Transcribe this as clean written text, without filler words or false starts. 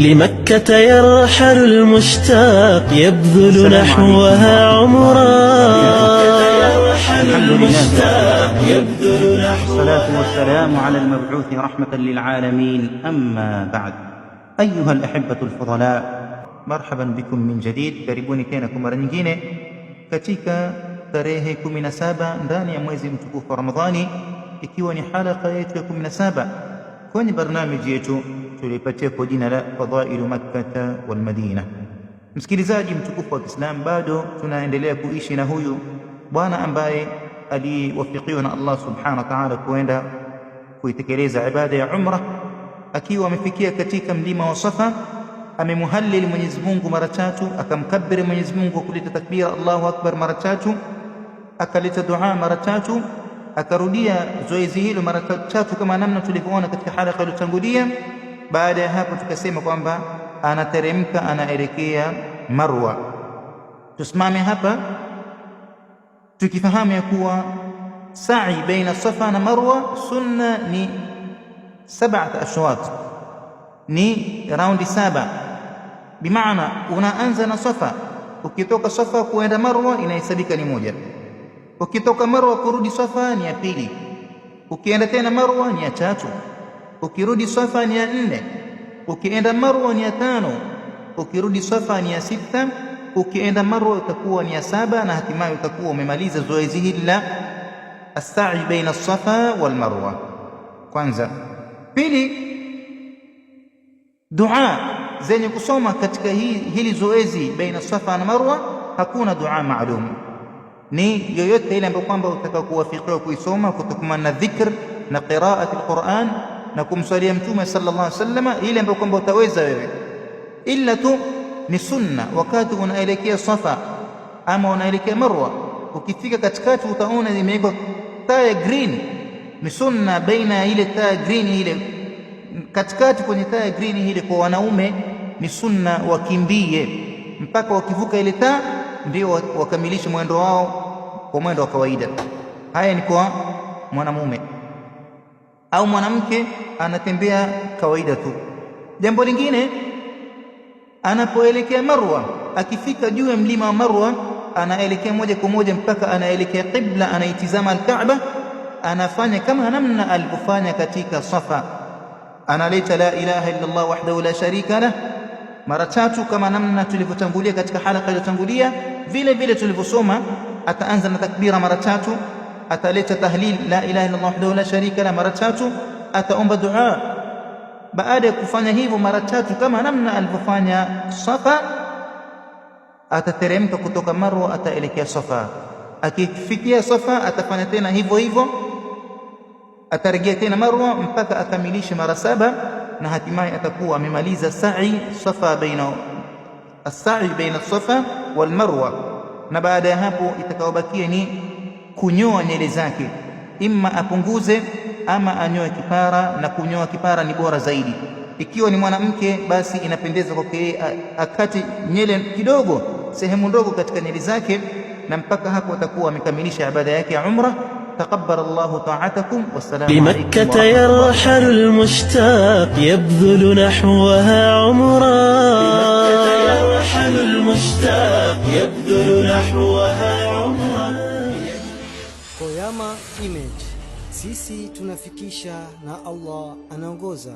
لمكة يرحل المشتاق يبذل نحوها عمرا. الصلاة والسلام على المبعوث رحمة للعالمين. أما بعد، أيها الأحبة الفضلاء، مرحبا بكم من جديد. Karibuni tena kwa mara nyingine katika tarehe 17 ndani ya mwezi mtukufu wa Ramadhani, ikiwa ni halaka yetu ya 17 kwenye barnamiji yetu tulipatia kwa jina la Fadailu Makkah wal Madina. Msikilizaji mtukufu wa Kiislamu, bado tunaendelea kuishi na huyu bwana ambaye aliwafikiwa na Allah subhanahu wa ta'ala kuenda kuitekeleza ibada ya umra, akiwa amefikia katika mlima wa Safa. Amemuhallil Mwenyezi Mungu mara 3, akamkabiri Mwenyezi Mungu kwa kuleta takbira Allahu Akbar mara 3, akaleta dua mara 3, akarudia zoezi hilo mara 3 kama namna tulivyoona katika halaka iliyotangulia. Baada ya hapo tukasema kwamba anateremka, anaelekea Marwa. Tusimame hapa tukifahamu ya kuwa sa'i baina Safa na Marwa sunna ni 7 ashwat, ni raundi 7. Bimaana unaanza na Safa, ukitoka Safa kuenda Marwa inahesabika ni 1, ukitoka Marwa kurudi Safa ni ya 2, ukienda tena Marwa ni ya 3, ukirudi Safa ni ya 4, ukienda Marwa ni ya 5, ukirudi Safa ni ya 6, ukienda Marwa utakuwa ni ya 7, na hatimaye utakuwa umemaliza zoezi hili la as-sa'i baina as-Safa wal Marwa. Kwanza. Pili, dua zenye kusoma katika hili zoezi baina Safa na Marwa, hakuna dua maalum, ni yoyote ile ambayo kwamba utakayokuwafikiwa kuisoma kutokana na dhikr na qiraati al-Qur'an na kumswalia Mtume sallallahu alaihi wasallam, ile ambayo kwamba utaweza wewe, ila tu ni sunna wakati unaelekea Safa ama unaelekea Marwa, ukifika katikati utaona imewekwa taa green. Ni sunna baina ya ile taa green ile katikati, kwenye taa green ile kwa wanaume ni sunna wakimbie mpaka wakivuka ile taa, ndio wakamilishe mwendo wao kwa mwendo wa kawaida. Haya ni kwa mwanamume, au mwanamke anatembea kawaida tu. Jambo lingine, anapoelekea Marwa, akifika juu ya mlima wa Marwa, anaelekea moja kwa moja mpaka anaelekea qibla, anaitizama al-Kaaba, anafanya kama namna alivyofanya katika Safa. Analeta la ilaha illa Allah wahdahu la sharika lah mara 3 kama namna tulivyotangulia katika halaka iliyotangulia. Vile vile tulivyosoma, ataanza na takbira mara 3, ataleta tahlil la ilaha illa Allah wahdahu la sharika lah mara 3, ataomba dua. Baada ya kufanya hivyo mara 3 kama namna alivyofanya Safa, atateremka kutoka Marwa, ataelekea Safa. Akifikia Safa atafanya tena hivyo hivyo, atarejea tena Marwa mpaka akamilishe mara 7, na hatimaye atakuwa amemaliza sa'i Safa baina as-sa'i baina Safa wal Marwa. Na baada ya hapo itakayobakia ni kunyoa nywele zake, imma apunguze ama anyoe kipara, na kunyoa kipara ni bora zaidi. Ikiwa ni mwanamke, basi inapendeza kwake akati nywele kidogo, sehemu ndogo katika nywele zake, na mpaka hapo atakuwa amekamilisha ibada yake ya umra. تقبل الله طاعتكم والسلام عليكم. لمكة يرحل المشتاق يبذل نحوها عمرا. لمكة يرحل المشتاق يبذل نحوها عمرا. Koyama Image, sisi tunafikisha na Allah anaongoza.